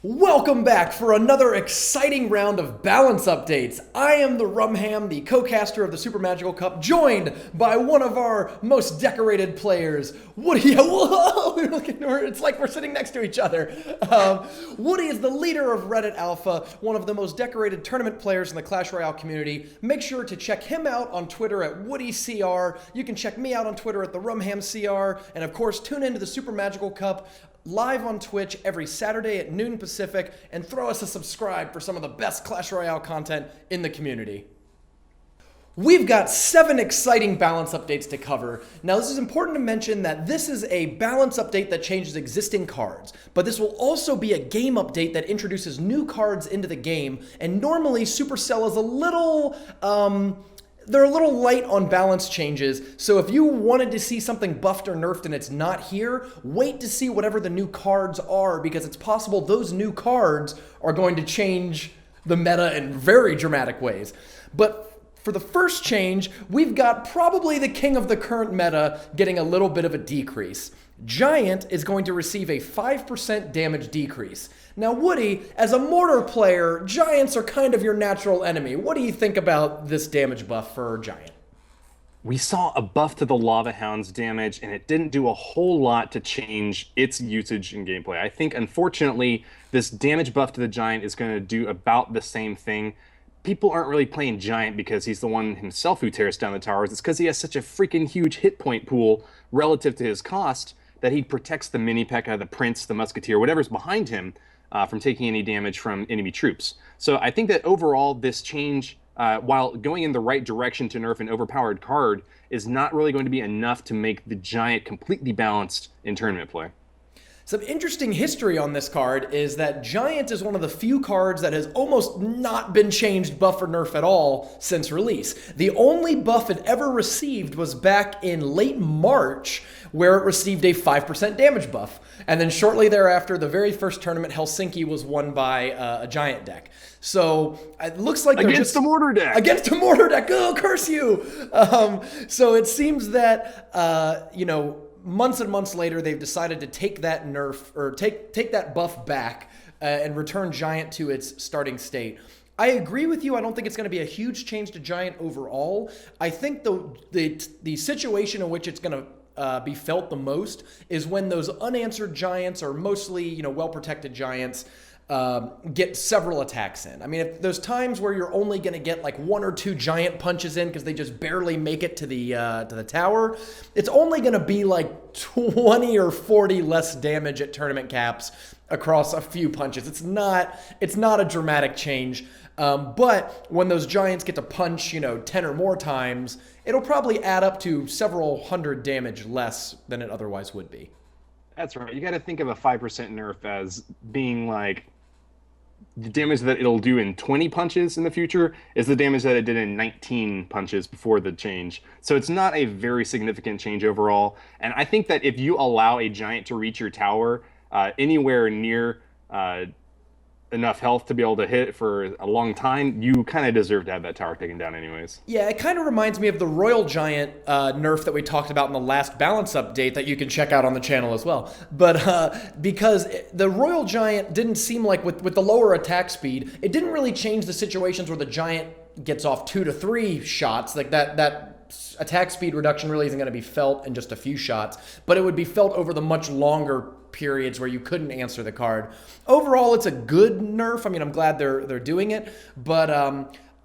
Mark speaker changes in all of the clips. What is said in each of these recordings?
Speaker 1: Welcome back for another exciting round of balance updates. I am the Rum Ham, the co-caster of the SuperMagicalCup, joined by one of our most decorated players, Woody. Whoa! It's like we're sitting next to each other. Woody is the leader of Reddit Alpha, one of the most decorated tournament players in the Clash Royale community. Make sure to check him out on Twitter at WoodyCR. You can check me out on Twitter at the RumHamCR, and of course, tune into the SuperMagicalCup live on Twitch every Saturday at noon Pacific, and throw us a subscribe for some of the best Clash Royale content in the community. We've got 7 exciting balance updates to cover. Now, this is important to mention that this is a balance update that changes existing cards, but this will also be a game update that introduces new cards into the game, and normally Supercell is a little, they're a little light on balance changes, so if you wanted to see something buffed or nerfed and it's not here, wait to see whatever the new cards are, because it's possible those new cards are going to change the meta in very dramatic ways. But for the first change, we've got probably the king of the current meta getting a little bit of a decrease. Giant is going to receive a 5% damage decrease. Now, Woody, as a mortar player, Giants are kind of your natural enemy. What do you think about this damage buff for Giant?
Speaker 2: We saw a buff to the Lava Hound's damage, and it didn't do a whole lot to change its usage in gameplay. I think, unfortunately, this damage buff to the Giant is going to do about the same thing. People aren't really playing Giant because he's the one himself who tears down the towers. It's because he has such a freaking huge hit point pool relative to his cost that he protects the Mini-P.E.K.K.A., the Prince, the Musketeer, whatever's behind him from taking any damage from enemy troops. So I think that overall this change, while going in the right direction to nerf an overpowered card, is not really going to be enough to make the Giant completely balanced in tournament play.
Speaker 1: Some interesting history on this card is that Giant is one of the few cards that has almost not been changed buff or nerf at all since release. The only buff it ever received was back in late March, where it received a 5% damage buff. And then shortly thereafter, the very first tournament, Helsinki, was won by a Giant deck. So it looks like
Speaker 2: against the mortar deck.
Speaker 1: Against a mortar deck. Oh, curse you! So it seems that months and months later, they've decided to take that nerf, or take that buff back and return Giant to its starting state. I agree with you. I don't think it's going to be a huge change to Giant overall. I think the situation in which it's going to be felt the most is when those unanswered Giants, or mostly well-protected Giants, get several attacks in. I mean, if those times where you're only going to get like 1 or 2 Giant punches in because they just barely make it to the tower, it's only going to be like 20 or 40 less damage at tournament caps across a few punches. It's not a dramatic change. But when those Giants get to punch, 10 or more times, it'll probably add up to several hundred damage less than it otherwise would be.
Speaker 2: That's right. You got to think of a 5% nerf as being like the damage that it'll do in 20 punches in the future is the damage that it did in 19 punches before the change. So it's not a very significant change overall. And I think that if you allow a Giant to reach your tower anywhere near enough health to be able to hit it for a long time, you kind of deserve to have that tower taken down anyways.
Speaker 1: Yeah, it kind of reminds me of the Royal Giant nerf that we talked about in the last balance update that you can check out on the channel as well. But because the Royal Giant didn't seem like, with the lower attack speed, it didn't really change the situations where the Giant gets off 2 to 3 shots. Like that attack speed reduction really isn't going to be felt in just a few shots, but it would be felt over the much longer periods where you couldn't answer the card. Overall, it's a good nerf. I mean, I'm glad they're doing it, but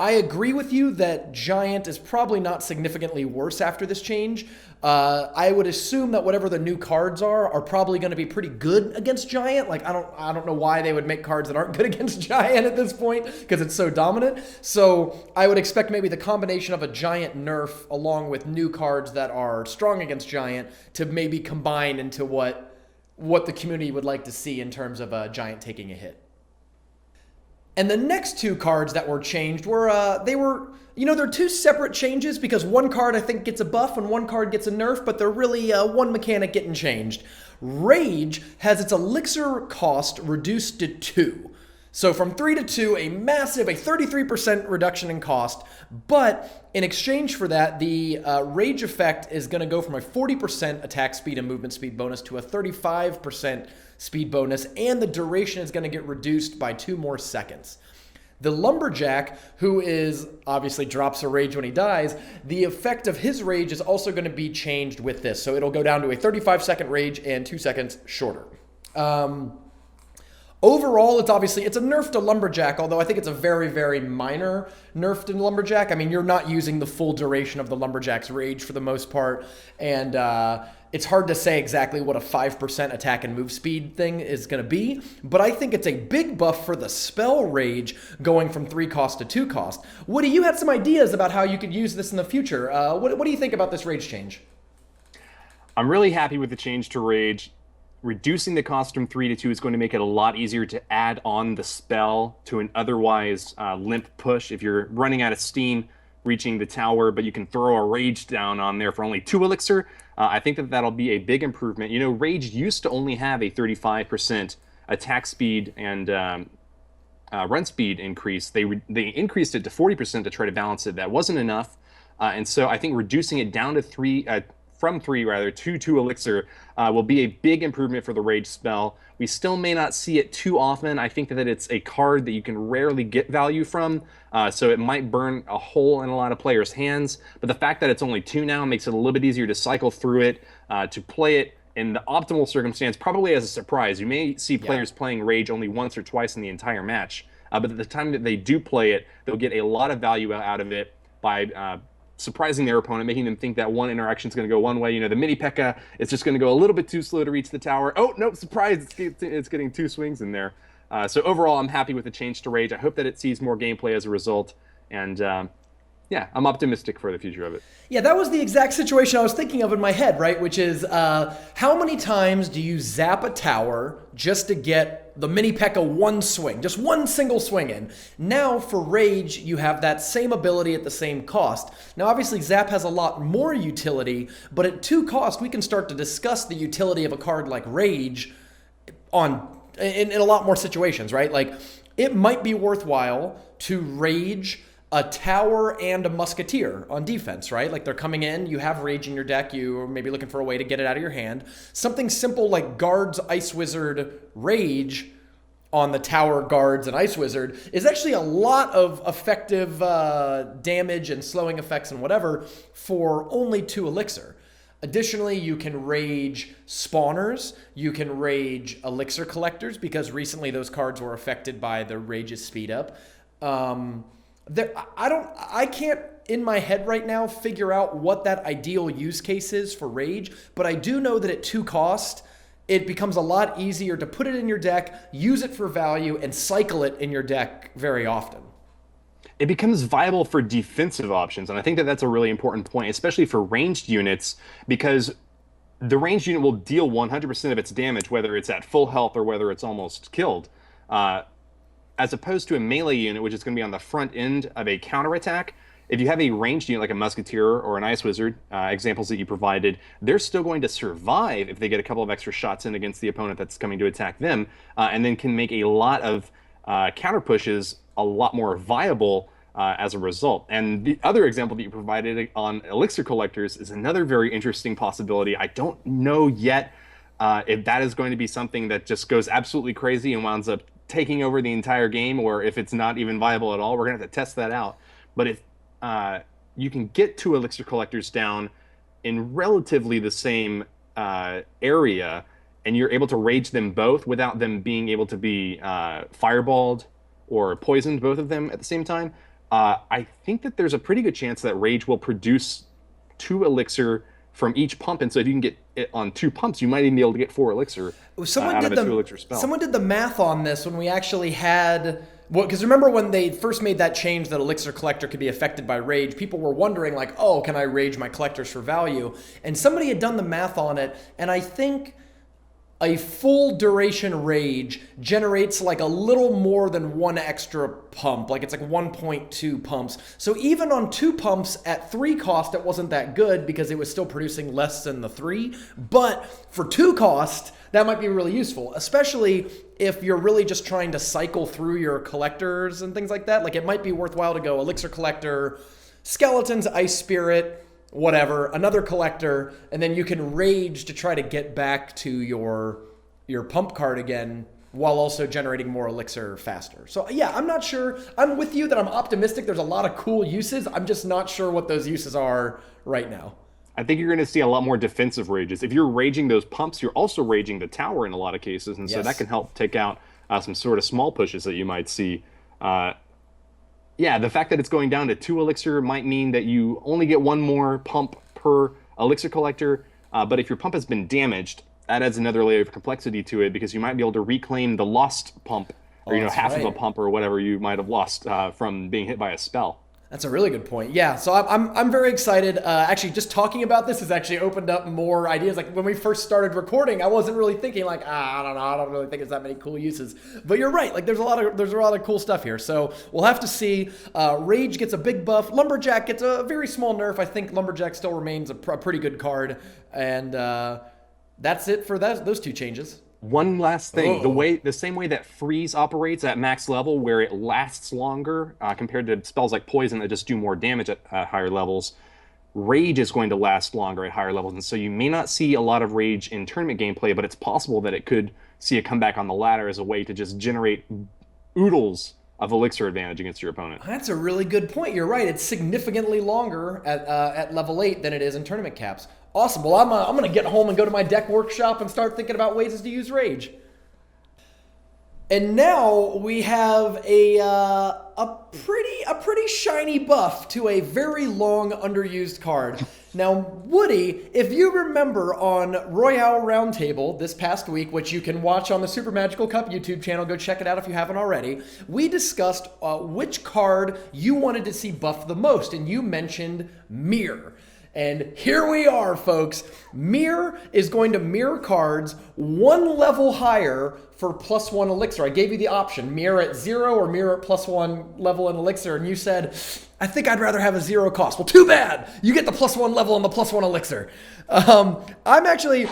Speaker 1: I agree with you that Giant is probably not significantly worse after this change. I would assume that whatever the new cards are probably going to be pretty good against Giant. Like, I don't know why they would make cards that aren't good against Giant at this point, because it's so dominant. So I would expect maybe the combination of a Giant nerf along with new cards that are strong against Giant to maybe combine into what the community would like to see in terms of a Giant taking a hit. And the next 2 cards that were changed were, they're 2 separate changes, because one card I think gets a buff and one card gets a nerf, but they're really one mechanic getting changed. Rage has its elixir cost reduced to 2. So from 3 to 2, a 33% reduction in cost. But in exchange for that, the rage effect is going to go from a 40% attack speed and movement speed bonus to a 35% speed bonus, and the duration is going to get reduced by 2 more seconds. The Lumberjack, who is obviously drops a rage when he dies, the effect of his rage is also going to be changed with this. So it'll go down to a 35-second rage and 2 seconds shorter. Overall, it's a nerf to Lumberjack, although I think it's a very, very minor nerf to Lumberjack. I mean, you're not using the full duration of the Lumberjack's rage for the most part, and it's hard to say exactly what a 5% attack and move speed thing is going to be, but I think it's a big buff for the spell rage going from 3 cost to 2 cost. Woody, you had some ideas about how you could use this in the future. What do you think about this rage change?
Speaker 2: I'm really happy with the change to rage. Reducing the cost from 3 to 2 is going to make it a lot easier to add on the spell to an otherwise limp push. If you're running out of steam reaching the tower, but you can throw a rage down on there for only 2 elixir, I think that that'll be a big improvement. You know, rage used to only have a 35% attack speed and run speed increase. They increased it to 40% to try to balance it. That wasn't enough, and so I think reducing it down to 3 from 3 rather to 2 elixir will be a big improvement for the rage spell. We still may not see it too often. I think that it's a card that you can rarely get value from, so it might burn a hole in a lot of players' hands. But the fact that it's only 2 now makes it a little bit easier to cycle through it, to play it in the optimal circumstance, probably as a surprise. You may see players playing rage only once or twice in the entire match, but at the time that they do play it, they'll get a lot of value out of it by surprising their opponent, making them think that one interaction is going to go one way. You know, the mini P.E.K.K.A. is just going to go a little bit too slow to reach the tower. Oh, no, surprise, it's getting 2 swings in there. So overall, I'm happy with the change to rage. I hope that it sees more gameplay as a result. And yeah, I'm optimistic for the future of it.
Speaker 1: Yeah, that was the exact situation I was thinking of in my head, right? Which is, how many times do you zap a tower just to get the mini P.E.K.K.A. one swing, just one single swing in? Now for Rage, you have that same ability at the same cost. Now obviously Zap has a lot more utility, but at 2 cost, we can start to discuss the utility of a card like Rage in a lot more situations, right? Like, it might be worthwhile to Rage a tower and a musketeer on defense, right? Like, they're coming in, you have rage in your deck, you are maybe looking for a way to get it out of your hand. Something simple like Guards, Ice Wizard, Rage on the tower, Guards, and Ice Wizard is actually a lot of effective damage and slowing effects and whatever for only 2 elixir. Additionally, you can rage spawners, you can rage elixir collectors, because recently those cards were affected by the rage's speed up. I can't in my head right now figure out what that ideal use case is for rage, but I do know that at 2 cost, it becomes a lot easier to put it in your deck, use it for value, and cycle it in your deck very often.
Speaker 2: It becomes viable for defensive options, and I think that that's a really important point, especially for ranged units, because the ranged unit will deal 100% of its damage, whether it's at full health or whether it's almost killed. As opposed to a melee unit, which is going to be on the front end of a counterattack. If you have a ranged unit like a musketeer or an ice wizard, examples that you provided, they're still going to survive if they get a couple of extra shots in against the opponent that's coming to attack them, and then can make a lot of counter pushes a lot more viable as a result. And the other example that you provided on elixir collectors is another very interesting possibility. I don't know yet if that is going to be something that just goes absolutely crazy and winds up taking over the entire game, or if it's not even viable at all. We're going to have to test that out. But if you can get 2 elixir collectors down in relatively the same area, and you're able to rage them both without them being able to be fireballed or poisoned, both of them at the same time, I think that there's a pretty good chance that rage will produce 2 elixir from each pump, and so if you can get it on 2 pumps, you might even be able to get 4 elixir out of a 2 elixir spell.
Speaker 1: Someone did the math on this when we actually had... Because remember when they first made that change that Elixir Collector could be affected by Rage, people were wondering, like, oh, can I Rage my collectors for value? And somebody had done the math on it, and I think a full duration rage generates like a little more than one extra pump. Like it's like 1.2 pumps. So even on 2 pumps at 3 cost, it wasn't that good because it was still producing less than the 3. But for 2 cost, that might be really useful, especially if you're really just trying to cycle through your collectors and things like that. Like it might be worthwhile to go Elixir Collector, Skeletons, Ice Spirit, whatever, another collector, and then you can rage to try to get back to your pump card again while also generating more elixir faster. So yeah, I'm not sure. I'm with you that I'm optimistic. There's a lot of cool uses. I'm just not sure what those uses are right now.
Speaker 2: I think you're going to see a lot more defensive rages. If you're raging those pumps, you're also raging the tower in a lot of cases, and so that can help take out some sort of small pushes that you might see. Yeah, the fact that it's going down to 2 elixir might mean that you only get 1 more pump per elixir collector. But if your pump has been damaged, that adds another layer of complexity to it because you might be able to reclaim the lost pump, or half of a pump or whatever you might have lost from being hit by a spell.
Speaker 1: That's a really good point. Yeah, so I'm very excited. Actually, just talking about this has actually opened up more ideas. Like when we first started recording, I wasn't really thinking like, I don't know, I don't really think there's that many cool uses. But you're right. Like there's a lot of cool stuff here. So we'll have to see. Rage gets a big buff. Lumberjack gets a very small nerf. I think Lumberjack still remains a pretty good card, and that's it for those 2 changes.
Speaker 2: One last thing, the same way that freeze operates at max level, where it lasts longer compared to spells like poison that just do more damage at higher levels, rage is going to last longer at higher levels, and so you may not see a lot of rage in tournament gameplay, but it's possible that it could see a comeback on the ladder as a way to just generate oodles of elixir advantage against your opponent.
Speaker 1: That's a really good point. You're right. It's significantly longer at level 8 than it is in tournament caps. Awesome. Well, I'm going to get home and go to my deck workshop and start thinking about ways to use Rage. And now we have a pretty shiny buff to a very long underused card. Now, Woody, if you remember on Royale Roundtable this past week, which you can watch on the Super Magical Cup YouTube channel, go check it out if you haven't already, we discussed which card you wanted to see buffed the most, and you mentioned Mirror. And here we are, folks. Mirror is going to mirror cards 1 level higher for +1 elixir. I gave you the option, mirror at 0 or mirror at +1 level in elixir, and you said, I think I'd rather have a 0 cost. Well, too bad. You get the +1 level and the +1 elixir. I'm actually,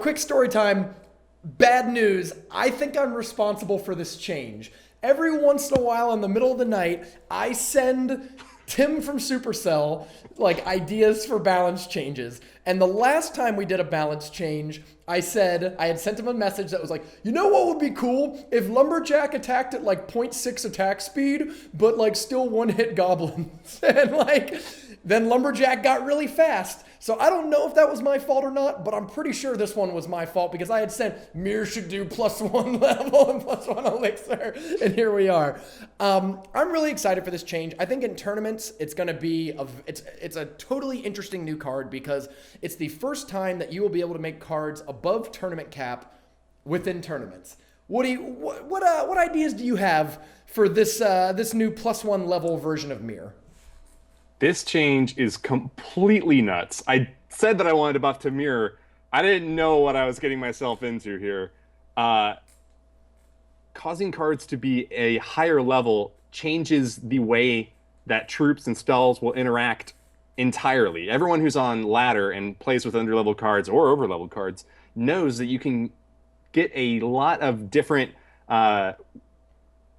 Speaker 1: quick story time. Bad news. I think I'm responsible for this change. Every once in a while in the middle of the night, I send Tim from Supercell like ideas for balance changes. And the last time we did a balance change, I had sent him a message that was like, you know what would be cool? If Lumberjack attacked at like 0.6 attack speed, but like still 1-hit goblins. And then Lumberjack got really fast. So I don't know if that was my fault or not, but I'm pretty sure this one was my fault because I had said Mirror should do +1 level and +1 elixir, and here we are. I'm really excited for this change. I think in tournaments, it's going to be it's a totally interesting new card because it's the first time that you will be able to make cards above tournament cap within tournaments. Woody, what ideas do you have for this new +1 level version of Mirror?
Speaker 2: This change is completely nuts. I said that I wanted to buff to Mirror. I didn't know what I was getting myself into here. Causing cards to be a higher level changes the way that troops and spells will interact entirely. Everyone who's on ladder and plays with underleveled cards or overleveled cards knows that you can get a lot of different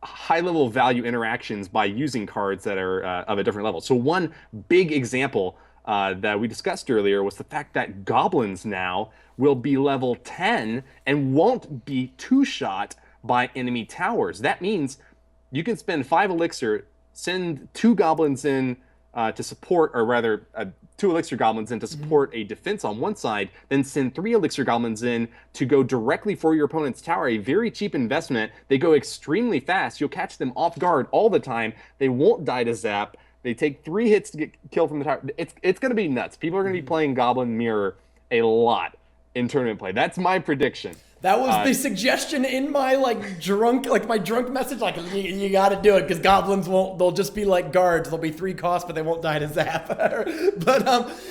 Speaker 2: high-level value interactions by using cards that are of a different level. So one big example that we discussed earlier was the fact that goblins now will be level 10 and won't be 2-shot by enemy towers. That means you can spend 5 elixir, send 2 goblins in to support, or rather 2 elixir goblins in to support a defense on one side, then send 3 elixir goblins in to go directly for your opponent's tower. A very cheap investment. They go extremely fast. You'll catch them off guard all the time. They won't die to zap. They take 3 hits to get killed from the tower. It's going to be nuts. People are going to be playing Goblin Mirror a lot in tournament play. That's my prediction.
Speaker 1: That was the suggestion in my drunk message. Like you got to do it because goblins won't. They'll just be like guards. They'll be 3 cost, but they won't die to zap. But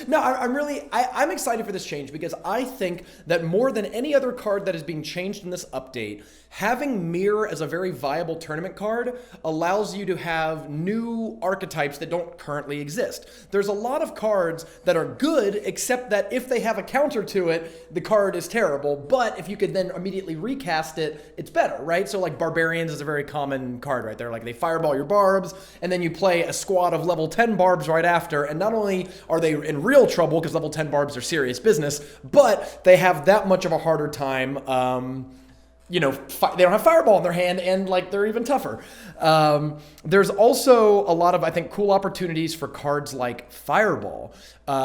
Speaker 1: no, I'm excited for this change because I think that more than any other card that is being changed in this update, having Mirror as a very viable tournament card allows you to have new archetypes that don't currently exist. There's a lot of cards that are good, except that if they have a counter to it, the card is terrible. But if you could then immediately recast it, it's better, right? So like Barbarians is a very common card right there. Like they fireball your barbs, and then you play a squad of level 10 barbs right after, and not only are they in real trouble because level 10 barbs are serious business, but they have that much of a harder time they don't have Fireball in their hand, and they're even tougher. There's also a lot of, I think, cool opportunities for cards like Fireball.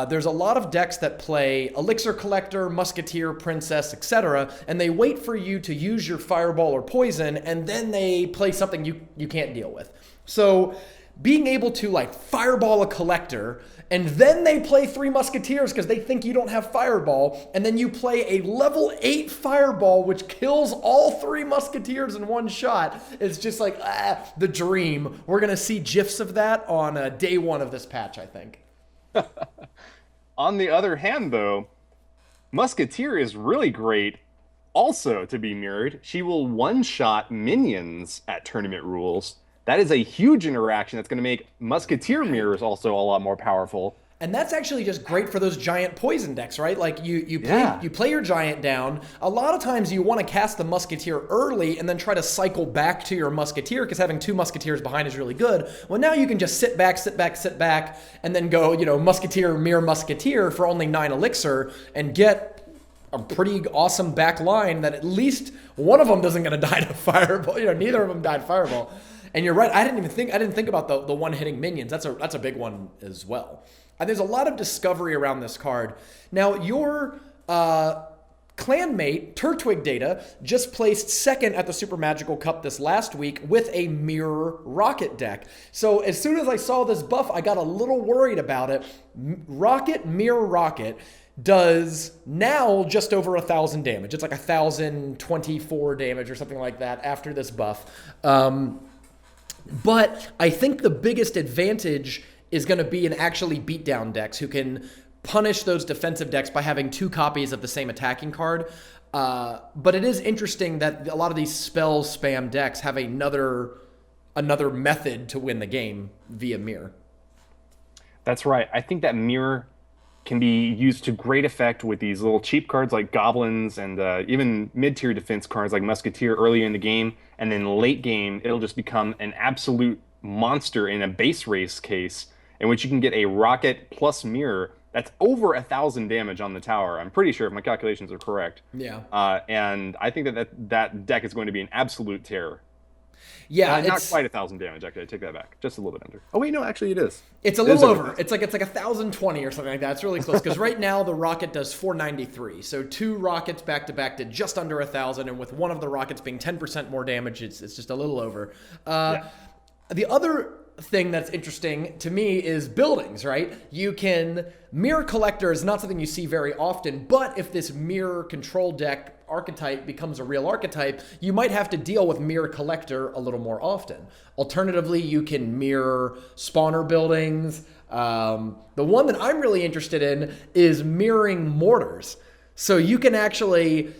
Speaker 1: There's a lot of decks that play Elixir Collector, Musketeer, Princess, etc., and they wait for you to use your Fireball or Poison, and then they play something you can't deal with. So being able to Fireball a Collector, and then they play 3 Musketeers because they think you don't have Fireball, and then you play a level 8 Fireball which kills all 3 Musketeers in one shot. It's just the dream. We're going to see GIFs of that on day 1 of this patch, I think.
Speaker 2: On the other hand, though, Musketeer is really great also to be mirrored. She will one-shot minions at tournament rules. That is a huge interaction that's going to make Musketeer mirrors also a lot more powerful.
Speaker 1: And that's actually just great for those giant poison decks, right? Like you play your giant down. A lot of times you want to cast the Musketeer early and then try to cycle back to your Musketeer because having 2 Musketeers behind is really good. Well, now you can just sit back, and then go, Musketeer, Mirror Musketeer for only 9 elixir and get a pretty awesome back line that at least one of them doesn't going to die to Fireball. Neither of them died to Fireball. And you're right. I didn't think about the one-hitting minions. That's a big one as well. And there's a lot of discovery around this card. Now, your clanmate, Turtwig Data, just placed 2nd at the Super Magical Cup this last week with a Mirror Rocket deck. So as soon as I saw this buff, I got a little worried about it. Mirror Rocket does now just over 1,000 damage. It's 1,024 damage or something like that after this buff. But I think the biggest advantage is going to be in actually beatdown decks who can punish those defensive decks by having 2 copies of the same attacking card. But it is interesting that a lot of these spell spam decks have another method to win the game via Mirror.
Speaker 2: That's right. I think that Mirror can be used to great effect with these little cheap cards like Goblins and even mid-tier defense cards like Musketeer early in the game. And then late game, it'll just become an absolute monster in a base race case in which you can get a Rocket plus Mirror that's over 1,000 damage on the tower. I'm pretty sure if my calculations are correct.
Speaker 1: Yeah.
Speaker 2: And I think that deck is going to be an absolute terror.
Speaker 1: Yeah,
Speaker 2: not quite 1,000 damage. Actually, I take that back. Just a little bit under. Oh wait, no, actually it is.
Speaker 1: It's a little over. It's like 1,020 or something like that. It's really close because right now the rocket does 493. So 2 rockets back to back did just under 1,000, and with one of the rockets being 10% more damage, it's just a little over. The other thing that's interesting to me is buildings, right? You can Mirror Collector is not something you see very often, but if this Mirror control deck archetype becomes a real archetype, you might have to deal with Mirror Collector a little more often. Alternatively, you can mirror spawner buildings. The one that I'm really interested in is mirroring mortars. So you can actually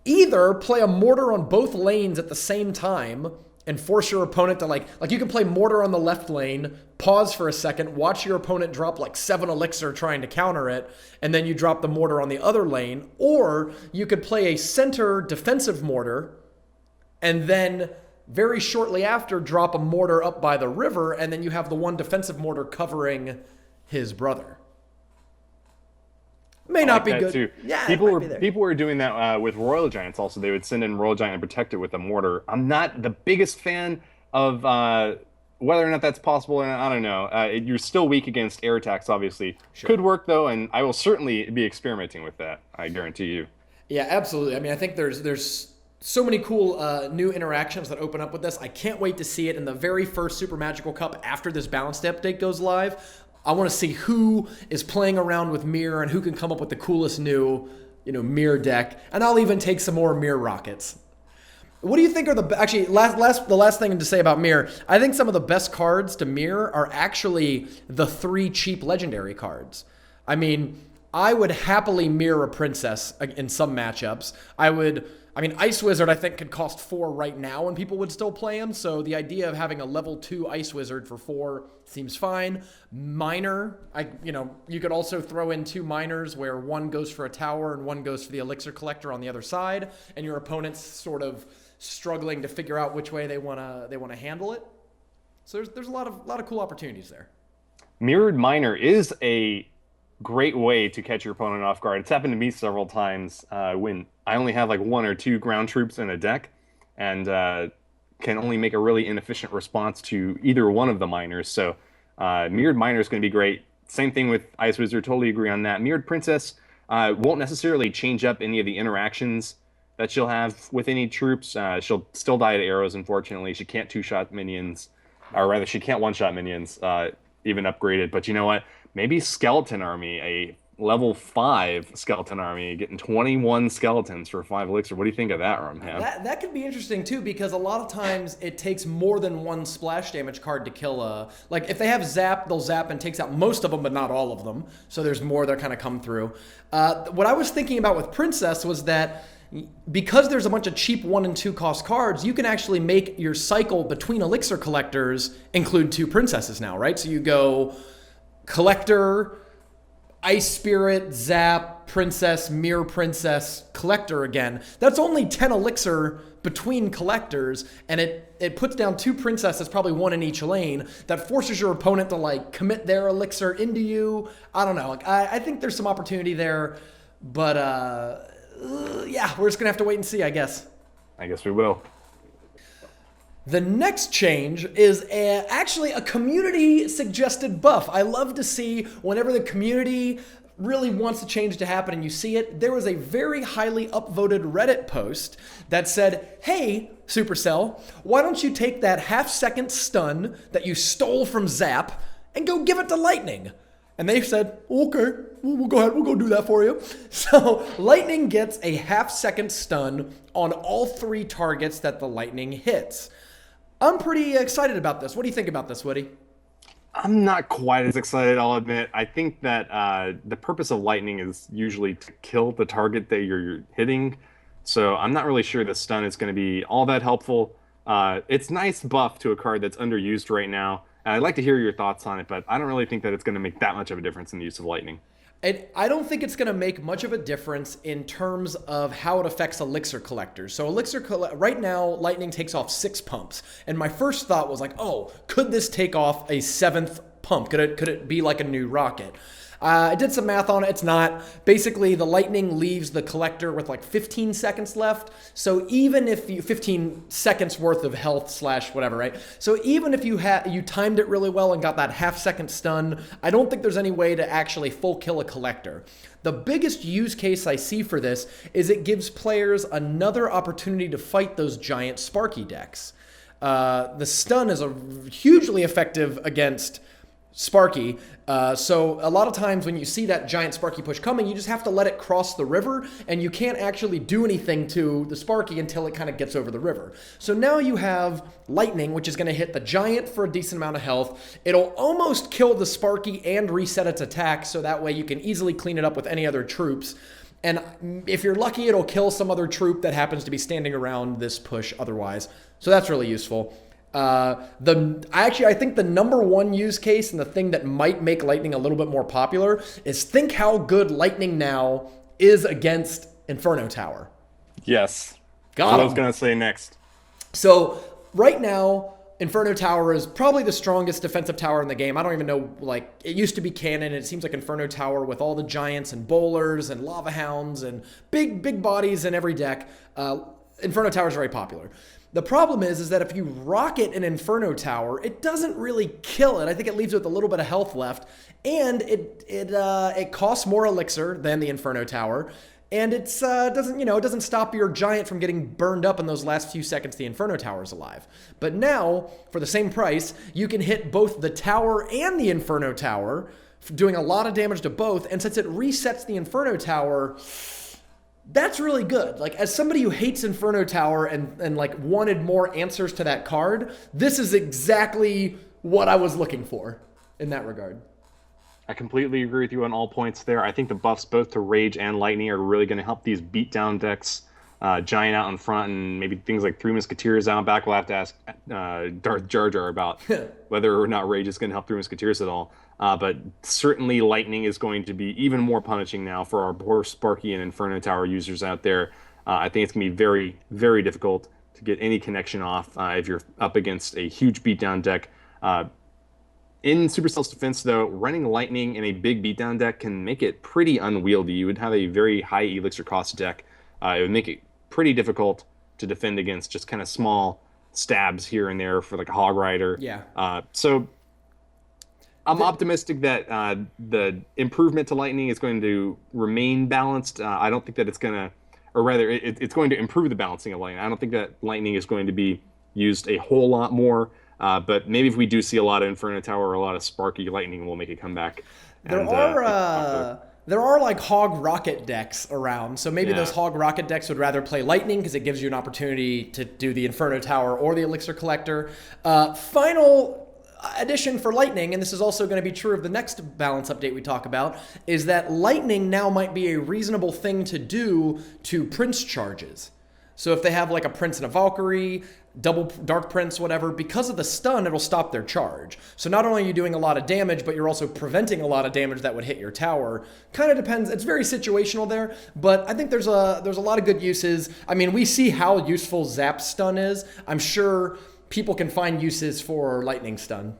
Speaker 1: either play a mortar on both lanes at the same time and force your opponent to like you can play mortar on the left lane, pause for a second, watch your opponent drop 7 elixir trying to counter it, and then you drop the mortar on the other lane. Or you could play a center defensive mortar and then very shortly after drop a mortar up by the river, and then you have the one defensive mortar covering his brother. May not be good.
Speaker 2: Too.
Speaker 1: Yeah,
Speaker 2: people were doing that with Royal Giants also. They would send in Royal Giant and protect it with a mortar. I'm not the biggest fan of whether or not that's possible. And I don't know. You're still weak against air attacks, obviously.
Speaker 1: Sure.
Speaker 2: Could work, though, and I will certainly be experimenting with that. I guarantee you.
Speaker 1: Yeah, absolutely. I mean, I think there's so many cool new interactions that open up with this. I can't wait to see it in the very first Super Magical Cup after this balanced update goes live. I want to see who is playing around with Mirror and who can come up with the coolest new mirror deck, and I'll even take some more mirror rockets. What do you think are the last thing to say about mirror? I think some of the best cards to mirror are actually the 3 cheap legendary cards. I mean, I would happily mirror a princess in some matchups. Ice Wizard I think could cost 4 right now and people would still play him. So the idea of having a level 2 Ice Wizard for 4 seems fine. Miner, you could also throw in 2 miners where one goes for a tower and one goes for the elixir collector on the other side, and your opponent's sort of struggling to figure out which way they want to handle it. So there's a lot of cool opportunities there.
Speaker 2: Mirrored Miner is a great way to catch your opponent off guard. It's happened to me several times when I only have like 1 or 2 ground troops in a deck and can only make a really inefficient response to either one of the miners. So Mirrored Miner is going to be great. Same thing with Ice Wizard, totally agree on that. Mirrored Princess won't necessarily change up any of the interactions that she'll have with any troops. She'll still die to arrows, unfortunately. She can't 2-shot minions, or rather she can't 1-shot minions, even upgraded. But you know what? Maybe Skeleton Army, a level 5 Skeleton Army, getting 21 skeletons for 5 elixir. What do you think of that, Rum Ham?
Speaker 1: That could be interesting too, because a lot of times it takes more than 1 splash damage card to kill a... Like, if they have Zap, they'll Zap and takes out most of them, but not all of them. So there's more that kind of come through. What I was thinking about with Princess was that because there's a bunch of cheap 1 and 2 cost cards, you can actually make your cycle between elixir collectors include 2 princesses now, right? So you go collector, Ice Spirit, Zap, Princess, Mirror Princess, Collector again. That's only 10 elixir between collectors, and it puts down 2 princesses, probably 1 in each lane, that forces your opponent to like commit their elixir into you. I don't know. I think there's some opportunity there, but yeah, we're just gonna have to wait and see, I guess.
Speaker 2: I guess we will.
Speaker 1: The next change is actually a community-suggested buff. I love to see whenever the community really wants a change to happen and you see it. There was a very highly upvoted Reddit post that said, hey, Supercell, why don't you take that half-second stun that you stole from Zap and go give it to Lightning? And they said, okay, we'll go ahead, we'll go do that for you. So Lightning gets a half-second stun on all 3 targets that the Lightning hits. I'm pretty excited about this. What do you think about this, Woody?
Speaker 2: I'm not quite as excited, I'll admit. I think that the purpose of Lightning is usually to kill the target that you're hitting. So I'm not really sure the stun is going to be all that helpful. It's nice buff to a card that's underused right now. I'd like to hear your thoughts on it, but I don't really think that it's going to make that much of a difference in the use of Lightning.
Speaker 1: And I don't think it's going to make much of a difference in terms of how it affects elixir collectors. So right now, Lightning takes off 6 pumps. And my first thought was like, oh, could this take off a 7th pump? Could it be like a new rocket? I did some math on it. It's not. Basically, the Lightning leaves the collector with like 15 seconds left. So even if 15 seconds worth of health / whatever, right? So even if you timed it really well and got that half-second stun, I don't think there's any way to actually full kill a collector. The biggest use case I see for this is it gives players another opportunity to fight those giant Sparky decks. The stun is hugely effective against Sparky. So a lot of times when you see that giant Sparky push coming, you just have to let it cross the river, and you can't actually do anything to the Sparky until it kind of gets over the river. So now you have Lightning, which is going to hit the giant for a decent amount of health. It'll almost kill the Sparky and reset its attack, so that way you can easily clean it up with any other troops. And if you're lucky, it'll kill some other troop that happens to be standing around this push otherwise. So that's really useful. I think the number 1 use case and the thing that might make Lightning a little bit more popular is think how good Lightning now is against Inferno Tower.
Speaker 2: Yes.
Speaker 1: Got
Speaker 2: what
Speaker 1: him.
Speaker 2: I was going to say next.
Speaker 1: So right now, Inferno Tower is probably the strongest defensive tower in the game. I don't even know, like, it used to be canon, and it seems like Inferno Tower with all the giants and bowlers and lava hounds and big bodies in every deck. Inferno Tower is very popular. The problem is that if you rocket an Inferno Tower, it doesn't really kill it. I think it leaves it with a little bit of health left, and it costs more elixir than the Inferno Tower, and it doesn't stop your giant from getting burned up in those last few seconds the Inferno Tower is alive. But now, for the same price, you can hit both the tower and the Inferno Tower, doing a lot of damage to both, and since it resets the Inferno Tower, That's really good. Like, as somebody who hates Inferno Tower and like wanted more answers to that card, this is exactly what I was looking for in that regard.
Speaker 2: I completely agree with you on all points there. I think the buffs both to Rage and Lightning are really going to help these beatdown decks. Giant out in front, and maybe things like Three Musketeers out back. We'll have to ask Darth Jar Jar about whether or not Rage is going to help Three Musketeers at all. But certainly Lightning is going to be even more punishing now for our poor Sparky and Inferno Tower users out there. I think it's going to be very, very difficult to get any connection off if you're up against a huge beatdown deck. In Supercell's defense, though, running Lightning in a big beatdown deck can make it pretty unwieldy. You would have a very high elixir cost deck. It would make it pretty difficult to defend against just kind of small stabs here and there for like a Hog Rider.
Speaker 1: Yeah.
Speaker 2: So I'm optimistic that the improvement to Lightning is going to remain balanced. I don't think that it's going to, or rather, it's going to improve the balancing of Lightning. I don't think that Lightning is going to be used a whole lot more. But maybe if we do see a lot of Inferno Tower or a lot of Sparky, Lightning will make a comeback.
Speaker 1: There are like Hog Rocket decks around, so maybe those Hog Rocket decks would rather play Lightning because it gives you an opportunity to do the Inferno Tower or the Elixir Collector. Final addition for Lightning, and this is also going to be true of the next balance update we talk about, is that Lightning now might be a reasonable thing to do to Prince charges. So if they have like a Prince and a Valkyrie, double Dark Prince, whatever, because of the stun, it'll stop their charge. So not only are you doing a lot of damage, but you're also preventing a lot of damage that would hit your tower. Kind of depends. It's very situational there, but I think there's a lot of good uses. I mean, we see how useful Zap Stun is. I'm sure people can find uses for Lightning Stun.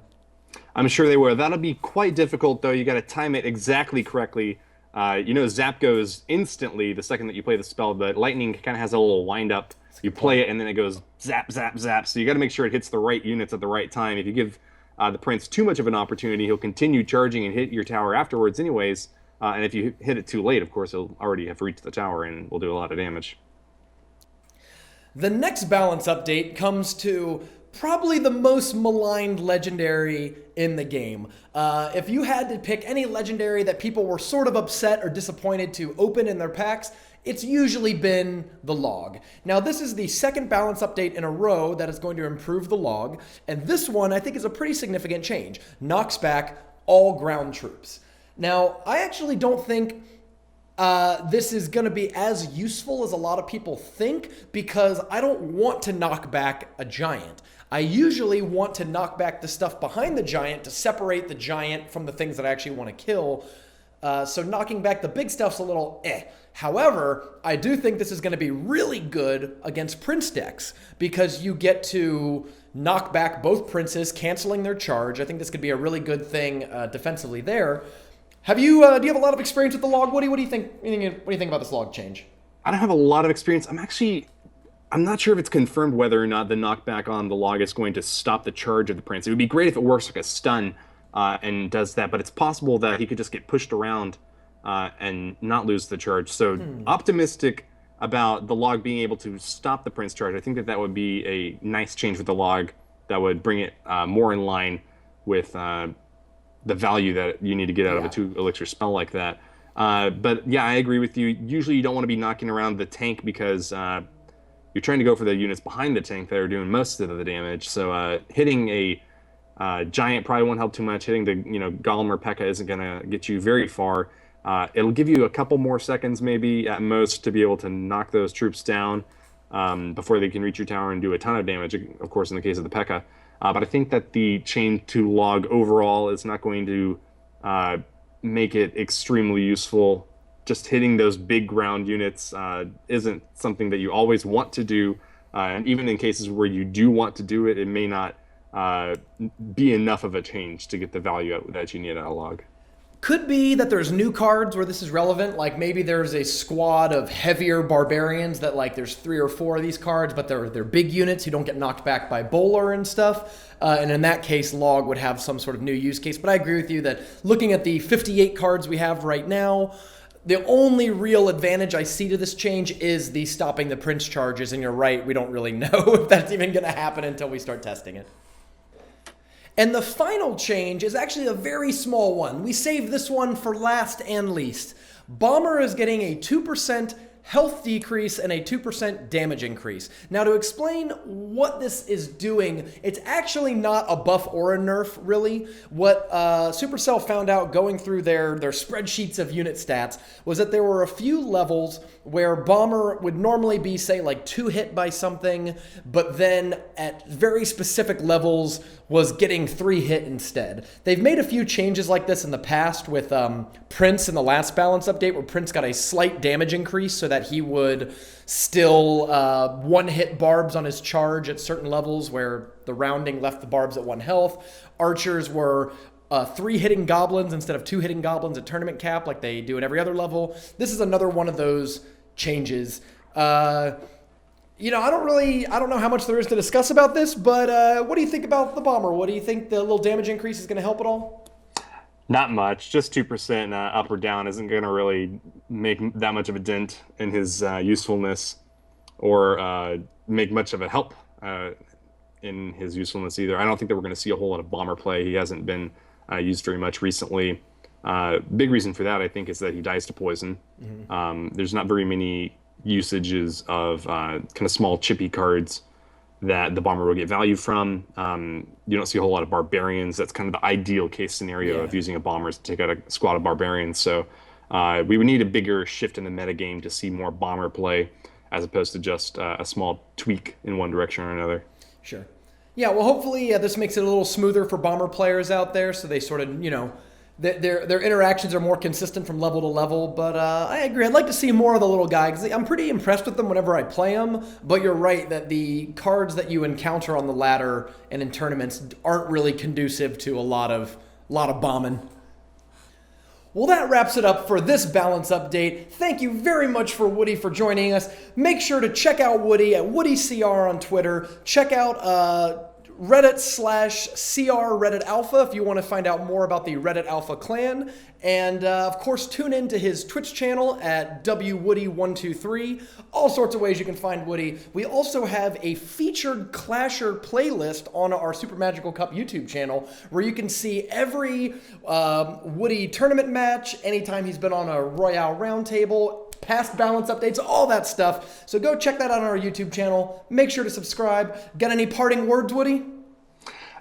Speaker 2: I'm sure they will. That'll be quite difficult, though. You got to time it exactly correctly. Zap goes instantly the second that you play the spell, but Lightning kind of has a little wind up. You play it, and then it goes zap, zap, zap. So you got to make sure it hits the right units at the right time. If you give the Prince too much of an opportunity, he'll continue charging and hit your tower afterwards anyways. And if you hit it too late, of course, he'll already have reached the tower and will do a lot of damage.
Speaker 1: The next balance update comes to probably the most maligned legendary in the game. If you had to pick any legendary that people were sort of upset or disappointed to open in their packs, it's usually been the log. Now, this is the second balance update in a row that is going to improve the log, and this one I think is a pretty significant change. Knocks back all ground troops. Now, I actually don't think this is going to be as useful as a lot of people think, because I don't want to knock back a giant. I usually want to knock back the stuff behind the giant to separate the giant from the things that I actually want to kill. So knocking back the big stuff's a little eh. However, I do think this is going to be really good against Prince decks because you get to knock back both Princes, canceling their charge. I think this could be a really good thing defensively there. Do you have a lot of experience with the log, Woody? What do you think? What do you think about this log change?
Speaker 2: I don't have a lot of experience. I'm not sure if it's confirmed whether or not the knockback on the log is going to stop the charge of the Prince. It would be great if it works like a stun and does that, but it's possible that he could just get pushed around and not lose the charge. So optimistic about the log being able to stop the Prince charge. I think that would be a nice change with the log that would bring it more in line with the value that you need to get out of a 2 elixir spell like that. But yeah, I agree with you. Usually you don't want to be knocking around the tank because you're trying to go for the units behind the tank that are doing most of the damage. So hitting a giant probably won't help too much. Hitting the Golem or P.E.K.K.A. isn't going to get you very far. It'll give you a couple more seconds maybe at most to be able to knock those troops down before they can reach your tower and do a ton of damage, of course, in the case of the P.E.K.K.A. But I think that the chain to log overall is not going to make it extremely useful. Just hitting those big ground units isn't something that you always want to do. And even in cases where you do want to do it, it may not be enough of a change to get the value that you need out of log.
Speaker 1: Could be that there's new cards where this is relevant, like maybe there's a squad of heavier barbarians that like there's 3 or 4 of these cards, but they're big units who don't get knocked back by bowler and stuff. And in that case, log would have some sort of new use case. But I agree with you that looking at the 58 cards we have right now, the only real advantage I see to this change is the stopping the Prince charges. And you're right, we don't really know if that's even going to happen until we start testing it. And the final change is actually a very small one. We saved this one for last and least. Bomber is getting a 2% health decrease and a 2% damage increase. Now, to explain what this is doing, it's actually not a buff or a nerf, really. What Supercell found out going through their spreadsheets of unit stats was that there were a few levels where Bomber would normally be, say, like 2 hit by something, but then at very specific levels was getting 3 hit instead. They've made a few changes like this in the past with Prince in the last balance update, where Prince got a slight damage increase so that he would still one-hit barbs on his charge at certain levels where the rounding left the barbs at 1 health. Archers were 3 hitting goblins instead of 2 hitting goblins at tournament cap like they do at every other level. This is another one of those changes. You know, I don't know how much there is to discuss about this, but what do you think about the Bomber? What do you think the little damage increase is going to help at all?
Speaker 2: Not much. Just 2% up or down isn't going to really make that much of a dent in his usefulness or make much of a help in his usefulness either. I don't think that we're going to see a whole lot of Bomber play. He hasn't been used very much recently. Big reason for that, I think, is that he dies to poison. There's not very many usages of kind of small chippy cards that the Bomber will get value from. You don't see a whole lot of Barbarians. That's kind of the ideal case scenario of using a Bomber is to take out a squad of Barbarians. So we would need a bigger shift in the metagame to see more Bomber play as opposed to just a small tweak in one direction or another.
Speaker 1: Sure. Yeah, well, hopefully this makes it a little smoother for Bomber players out there so they sort of, you know, their interactions are more consistent from level to level, but I agree. I'd like to see more of the little guy, because I'm pretty impressed with them whenever I play them, but you're right that the cards that you encounter on the ladder and in tournaments aren't really conducive to a lot of bombing. Well, that wraps it up for this balance update. Thank you very much for Woody for joining us. Make sure to check out Woody at WoodyCR on Twitter. Check out Reddit/CR Reddit Alpha if you want to find out more about the Reddit Alpha clan. And of course, tune in to his Twitch channel at WWoody123. All sorts of ways you can find Woody. We also have a featured Clasher playlist on our SuperMagicalCup YouTube channel where you can see every Woody tournament match, anytime he's been on a Royale roundtable, past balance updates, all that stuff. So go check that out on our YouTube channel. Make sure to subscribe. Got any parting words, Woody?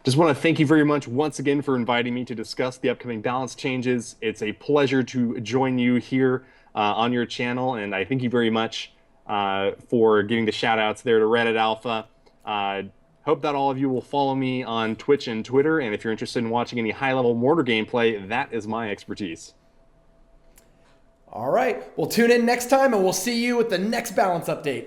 Speaker 2: Just want to thank you very much once again for inviting me to discuss the upcoming balance changes. It's a pleasure to join you here on your channel, and I thank you very much for giving the shout outs there to Reddit Alpha. Hope that all of you will follow me on Twitch and Twitter, and if you're interested in watching any high-level mortar gameplay, that is my expertise.
Speaker 1: All right, well, tune in next time, and we'll see you at the next balance update.